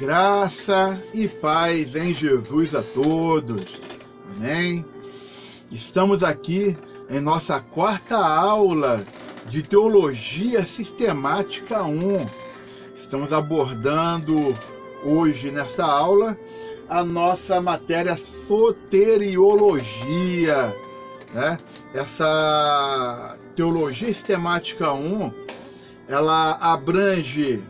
Graça e paz em Jesus a todos. Amém? Estamos aqui em nossa quarta aula de Teologia Sistemática 1. Estamos abordando hoje nessa aula a nossa matéria soteriologia, né? Essa Teologia Sistemática 1, ela abrange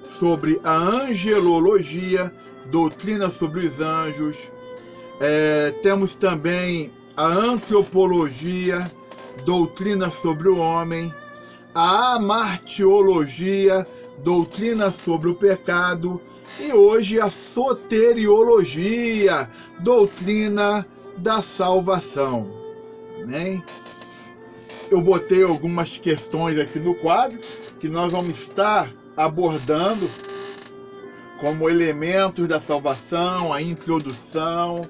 sobre a angelologia, doutrina sobre os anjos. Temos também a antropologia, doutrina sobre o homem, a amartiologia, doutrina sobre o pecado, e hoje a soteriologia, doutrina da salvação. Amém? Eu botei algumas questões aqui no quadro que nós vamos estar abordando como elementos da salvação, a introdução,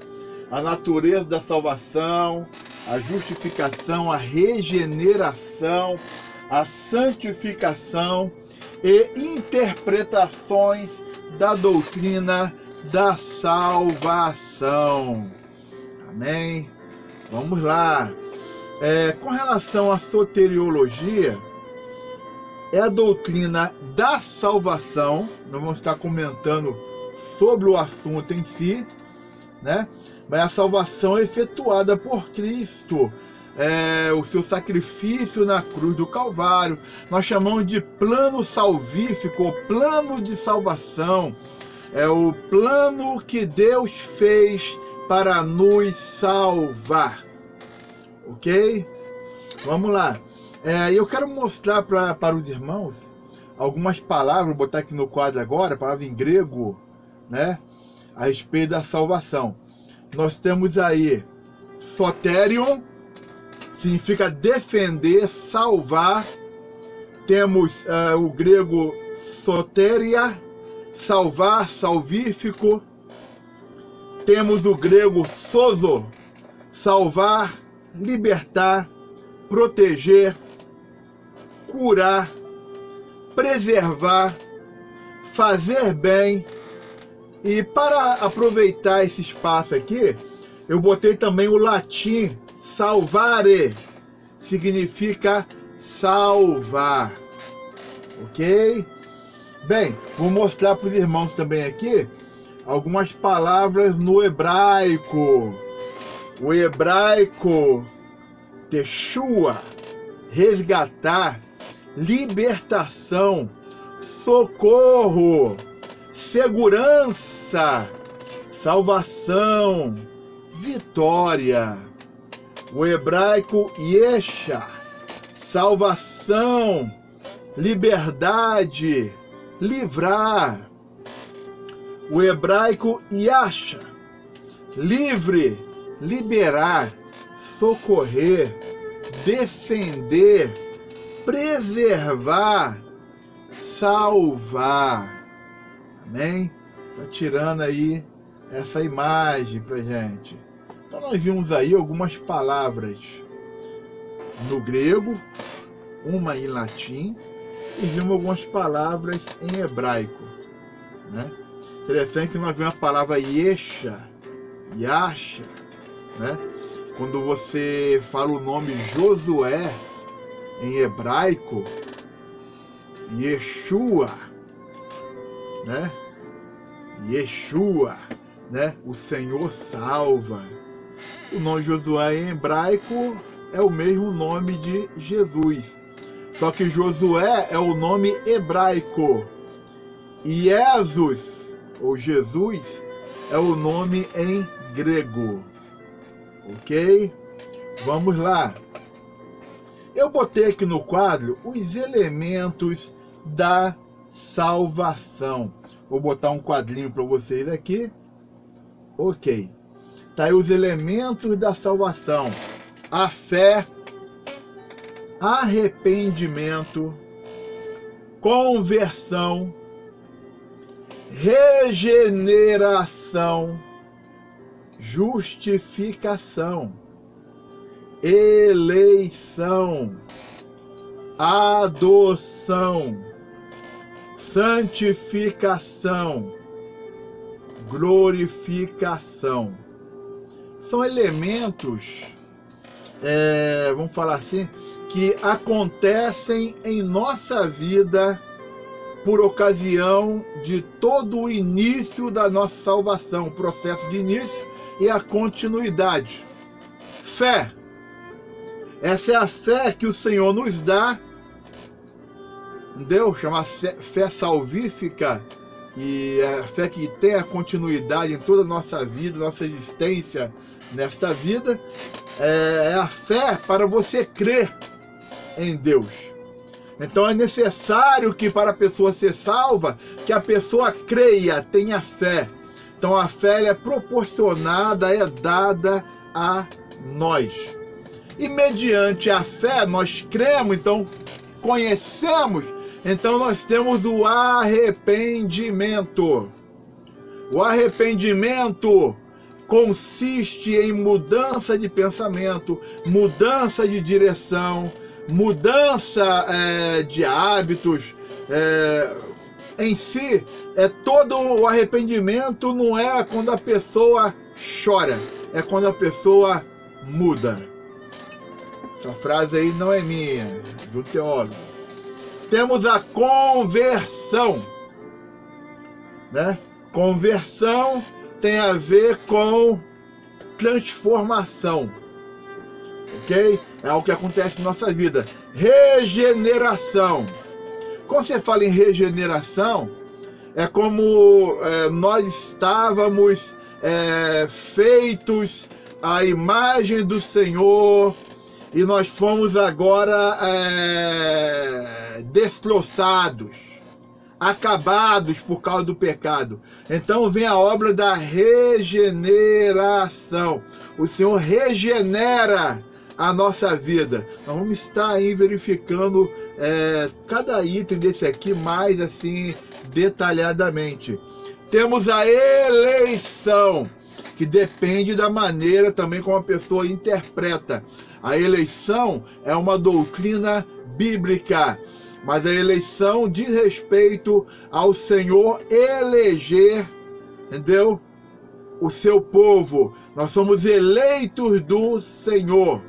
a natureza da salvação, a justificação, a regeneração, a santificação e interpretações da doutrina da salvação. Amém? Vamos lá. Com relação à soteriologia, é a doutrina da salvação. Nós vamos estar comentando sobre o assunto em si, né? Mas a salvação é efetuada por Cristo, o seu sacrifício na cruz do Calvário. Nós chamamos de plano salvífico, o plano de salvação. É o plano que Deus fez para nos salvar. Ok? Vamos lá. Eu quero mostrar para os irmãos algumas palavras, vou botar aqui no quadro agora, palavra em grego, né? A respeito da salvação. Nós temos aí soterion, significa defender, salvar. Temos o grego soteria, salvar, salvífico. Temos o grego sozo, salvar, libertar, proteger, curar, preservar, fazer bem. E para aproveitar esse espaço aqui, eu botei também o latim salvare, significa salvar. Ok? Bem, vou mostrar para os irmãos também aqui algumas palavras no hebraico. O hebraico Teshua, resgatar, libertação, socorro, segurança, salvação, vitória. O hebraico Yesha, salvação, liberdade, livrar. O hebraico Yasha, livre, liberar, socorrer, defender, preservar, salvar. Amém? Tá tirando aí essa imagem pra gente. Então nós vimos aí algumas palavras no grego, uma em latim, e vimos algumas palavras em hebraico, né? Interessante que nós vimos a palavra Yesha, Yasha, né? Quando você fala o nome Josué em hebraico, Yeshua, né? Yeshua, né? O Senhor salva. O nome Josué em hebraico é o mesmo nome de Jesus. Só que Josué é o nome hebraico. E Jesus, ou Jesus, é o nome em grego. Ok? Vamos lá. Eu botei aqui no quadro os elementos da salvação. Vou botar um quadrinho para vocês aqui. Ok. Tá aí os elementos da salvação. A fé, arrependimento, conversão, regeneração, justificação, eleição, adoção, santificação, glorificação. São elementos, vamos falar assim, que acontecem em nossa vida por ocasião de todo o início da nossa salvação, o processo de início e a continuidade. Fé. Essa é a fé que o Senhor nos dá, entendeu? Chama fé salvífica, e é a fé que tem a continuidade em toda a nossa vida, nossa existência nesta vida. É a fé para você crer em Deus. Então é necessário que, para a pessoa ser salva, que a pessoa creia, tenha fé. Então a fé é proporcionada, é dada a nós. E mediante a fé nós cremos, então conhecemos, então nós temos o arrependimento. O arrependimento consiste em mudança de pensamento, mudança de direção, mudança de hábitos. Em si, todo o arrependimento não é quando a pessoa chora, é quando a pessoa muda. Essa frase aí não é minha, é do teólogo. Temos a conversão, né? Conversão tem a ver com transformação, ok? É o que acontece em nossa vida. Regeneração. Quando você fala em regeneração, é como nós estávamos feitos à imagem do Senhor e nós fomos agora destroçados, acabados por causa do pecado. Então vem a obra da regeneração. O Senhor regenera a nossa vida. Nós vamos estar aí verificando cada item desse aqui mais assim detalhadamente. Temos a eleição, que depende da maneira também como a pessoa interpreta. A eleição é uma doutrina bíblica, mas a eleição diz respeito ao Senhor eleger, entendeu? O seu povo. Nós somos eleitos do Senhor.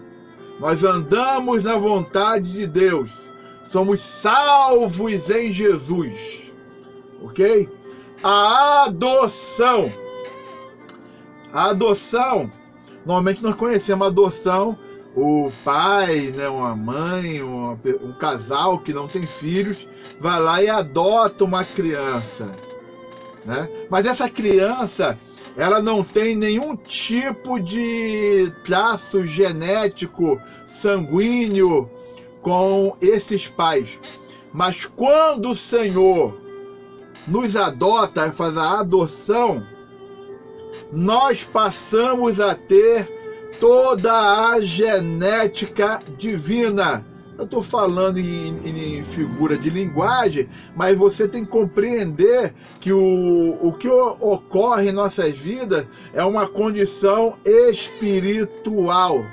Nós andamos na vontade de Deus. Somos salvos em Jesus. Ok? A adoção. A adoção, normalmente nós conhecemos a adoção, o pai, né, uma mãe, um casal que não tem filhos, vai lá e adota uma criança, né? Mas essa criança, ela não tem nenhum tipo de traço genético, sanguíneo com esses pais. Mas quando o Senhor nos adota, faz a adoção, nós passamos a ter toda a genética divina. Eu estou falando em figura de linguagem, mas você tem que compreender que o que ocorre em nossas vidas é uma condição espiritual.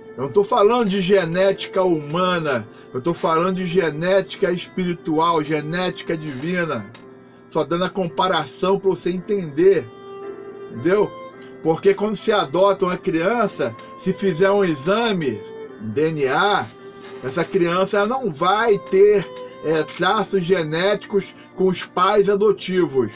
Eu não estou falando de genética humana, eu estou falando de genética espiritual, genética divina. Só dando a comparação para você entender. Entendeu? Porque quando se adota uma criança, se fizer um exame, um DNA, essa criança ela não vai ter traços genéticos com os pais adotivos.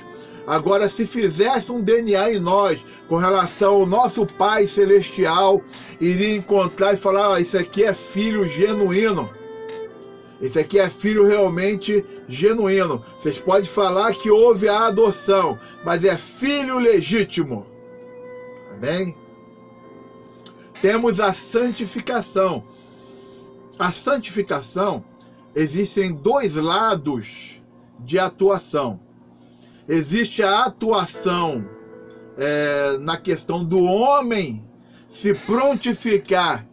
Agora, se fizesse um DNA em nós, com relação ao nosso Pai Celestial, iria encontrar e falar, isso aqui é filho genuíno. Esse aqui é filho realmente genuíno. Vocês podem falar que houve a adoção, mas é filho legítimo. Amém? Temos a santificação. A santificação, existem dois lados de atuação. Existe a atuação na questão do homem se prontificar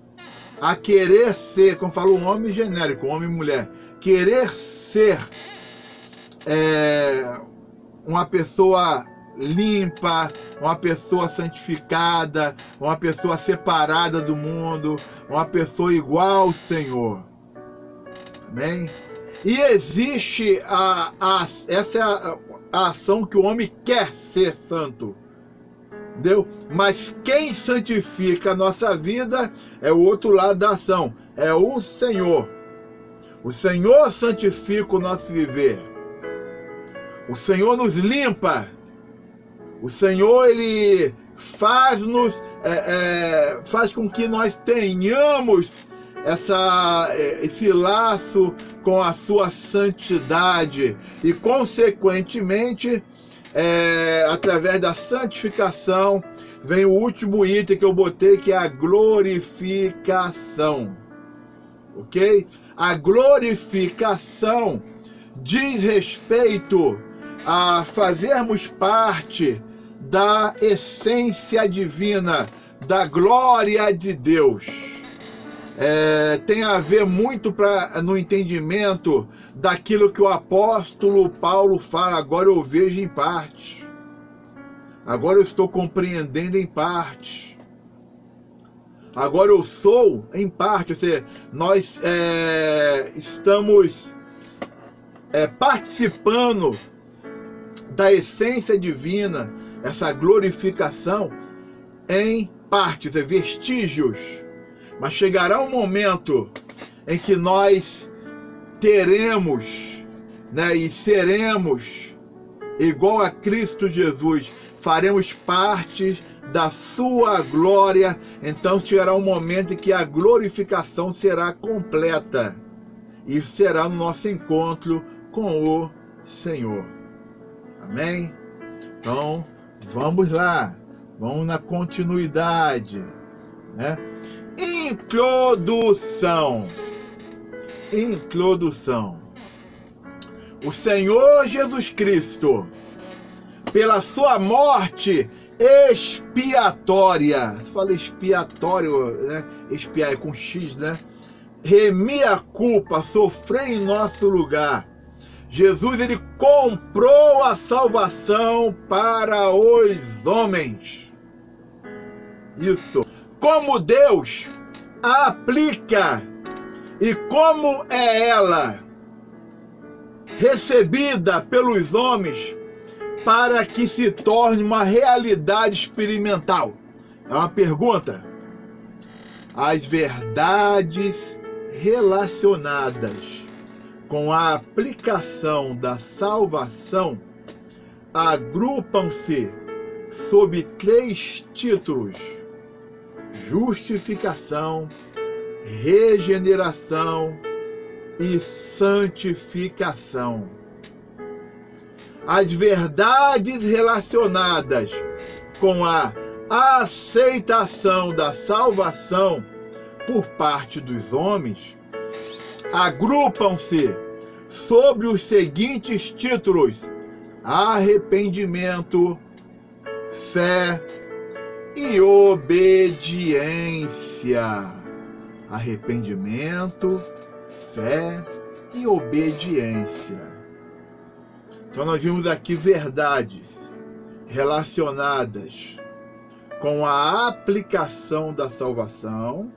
a querer ser, como fala o homem genérico, homem e mulher, querer ser uma pessoa limpa, uma pessoa santificada, uma pessoa separada do mundo, uma pessoa igual ao Senhor. Amém? E existe a ação que o homem quer ser santo. Entendeu? Mas quem santifica a nossa vida é o outro lado da ação, é o Senhor. O Senhor santifica o nosso viver. O Senhor nos limpa. O Senhor, Ele faz com que nós tenhamos esse laço com a sua santidade. E, consequentemente, através da santificação, vem o último item que eu botei, que é a glorificação. Ok? A glorificação diz respeito a fazermos parte da essência divina, da glória de Deus. Tem a ver muito no entendimento daquilo que o apóstolo Paulo fala. Agora eu vejo em parte. Agora eu estou compreendendo em parte. Agora eu sou em parte. Ou seja, nós estamos participando da essência divina, essa glorificação em partes, vestígios. Mas chegará um momento em que nós teremos, e seremos igual a Cristo Jesus, faremos parte da sua glória. Então chegará um momento em que a glorificação será completa. E será no nosso encontro com o Senhor. Amém? Então, vamos lá. Vamos na continuidade, Introdução. O Senhor Jesus Cristo, pela sua morte expiatória, fala expiatório, expiar é com X, remia a culpa, sofreu em nosso lugar. Jesus, ele comprou a salvação para os homens. Isso. Como Deus aplica e como é ela recebida pelos homens para que se torne uma realidade experimental? É uma pergunta. As verdades relacionadas com a aplicação da salvação agrupam-se sob 3 títulos: justificação, regeneração e santificação. As verdades relacionadas com a aceitação da salvação por parte dos homens agrupam-se sobre os seguintes títulos: arrependimento, fé e obediência. Arrependimento, fé e obediência. Então nós vimos aqui verdades relacionadas com a aplicação da salvação,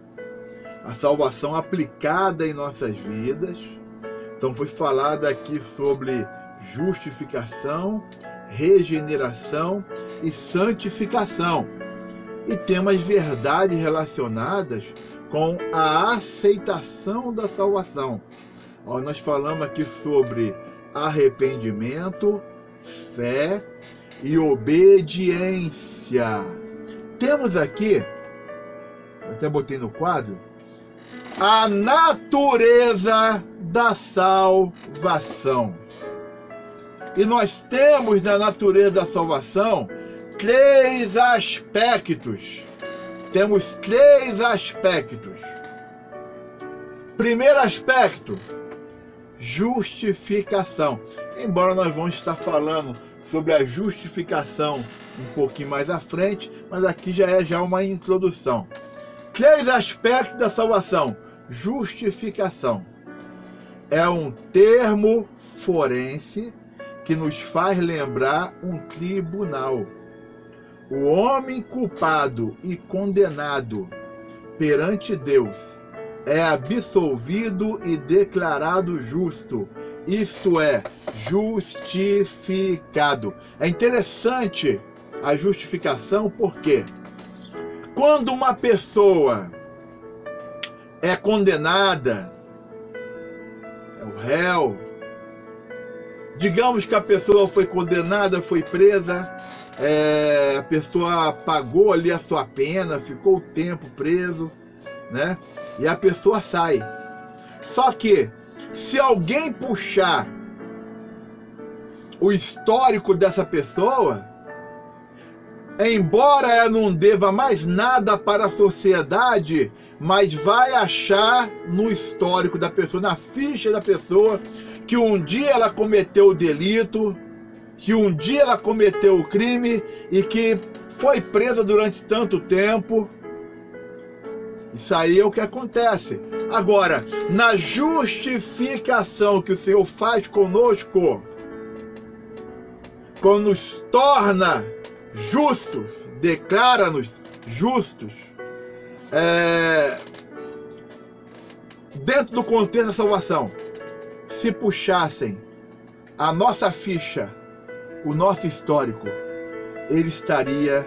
a salvação aplicada em nossas vidas. Então foi falado aqui sobre justificação, regeneração e santificação. E temos verdades relacionadas com a aceitação da salvação. Nós falamos aqui sobre arrependimento, fé e obediência. Temos aqui, eu até botei no quadro, a natureza da salvação. E nós temos na natureza da salvação 3 aspectos. Temos 3 aspectos. Primeiro aspecto, justificação. Embora nós vamos estar falando sobre a justificação um pouquinho mais à frente, mas aqui já é uma introdução. 3 aspectos da salvação. Justificação é um termo forense que nos faz lembrar um tribunal. O homem culpado e condenado perante Deus é absolvido e declarado justo isto é, justificado. É interessante a justificação porque quando uma pessoa é condenada, é o réu, digamos que a pessoa foi condenada, foi presa, a pessoa pagou ali a sua pena, ficou o tempo preso, né? E a pessoa sai. Só que, se alguém puxar o histórico dessa pessoa, embora ela não deva mais nada para a sociedade, mas vai achar no histórico da pessoa, na ficha da pessoa, que um dia ela cometeu o delito, que um dia ela cometeu o crime e que foi presa durante tanto tempo. Isso aí é o que acontece. Agora, na justificação que o Senhor faz conosco, quando nos torna justos, declara-nos justos, dentro do contexto da salvação, se puxassem a nossa ficha, o nosso histórico, ele estaria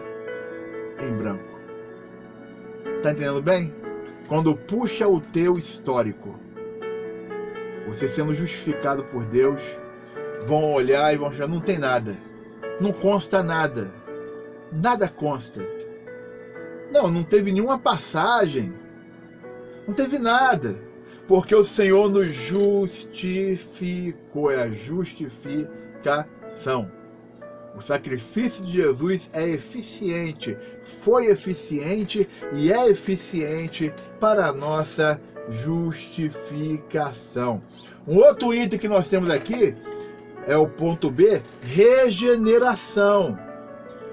em branco. Tá entendendo bem? Quando puxa o teu histórico, você sendo justificado por Deus, vão olhar e vão achar, não tem nada. Não consta nada. Nada consta. Não teve nenhuma passagem. Não teve nada. Porque o Senhor nos justificou. É a justificação. O sacrifício de Jesus é eficiente, foi eficiente e é eficiente para a nossa justificação. Um outro item que nós temos aqui é o ponto B, regeneração.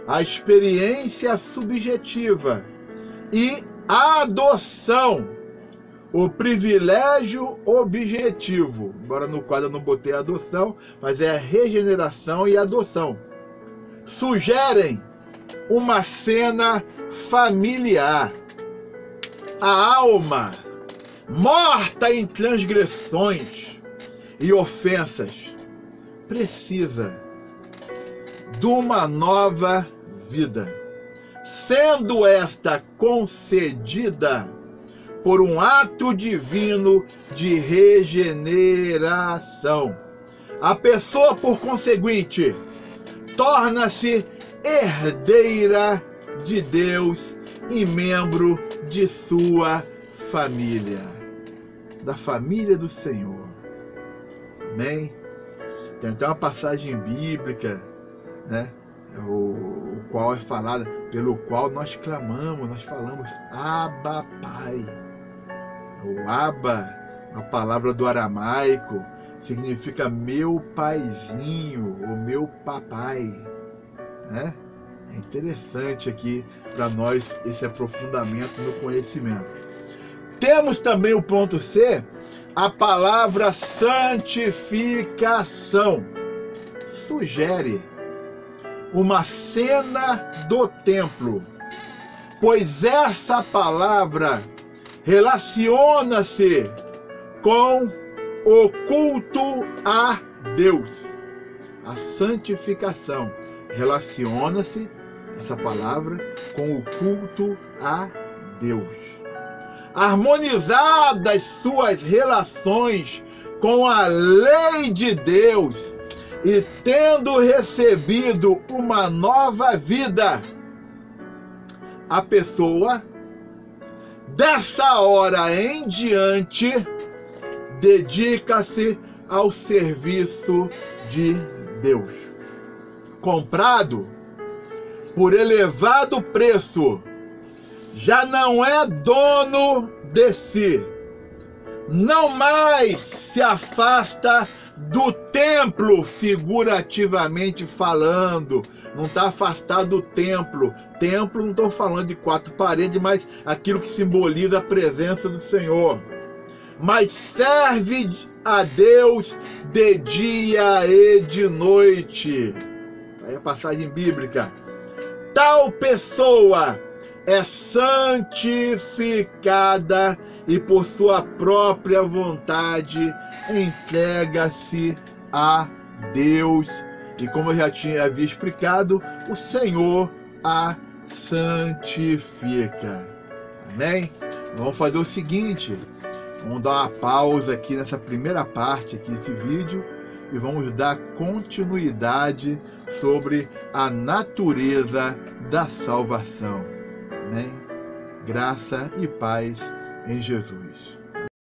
A experiência subjetiva e adoção. O privilégio objetivo. Embora no quadro eu não botei adoção, mas é a regeneração e adoção. Sugerem uma cena familiar. A alma, morta em transgressões e ofensas, precisa de uma nova vida, sendo esta concedida por um ato divino de regeneração. A pessoa, por conseguinte, torna-se herdeira de Deus e membro de sua família, da família do Senhor. Amém? Tem até uma passagem bíblica, né? O qual é falada, pelo qual nós clamamos, nós falamos, Abba, Pai. O Abba, a palavra do aramaico, significa meu paizinho, o meu papai, né? É interessante aqui para nós esse aprofundamento no conhecimento. Temos também o ponto C, a palavra santificação. Sugere uma cena do templo, pois essa palavra relaciona-se com o culto a Deus. A santificação relaciona-se, essa palavra, com o culto a Deus. Harmonizadas suas relações com a lei de Deus e tendo recebido uma nova vida, a pessoa, dessa hora em diante, dedica-se ao serviço de Deus. Comprado por elevado preço, já não é dono de si, não mais se afasta do templo, figurativamente falando, não está afastado do templo. Templo, não estou falando de quatro paredes, mas aquilo que simboliza a presença do Senhor. Mas serve a Deus de dia e de noite. Aí a passagem bíblica. Tal pessoa é santificada e por sua própria vontade entrega-se a Deus. E como eu já havia explicado, o Senhor a santifica. Amém? Vamos fazer o seguinte, vamos dar uma pausa aqui nessa primeira parte aqui desse vídeo e vamos dar continuidade sobre a natureza da salvação. Amém? Graça e paz em Jesus.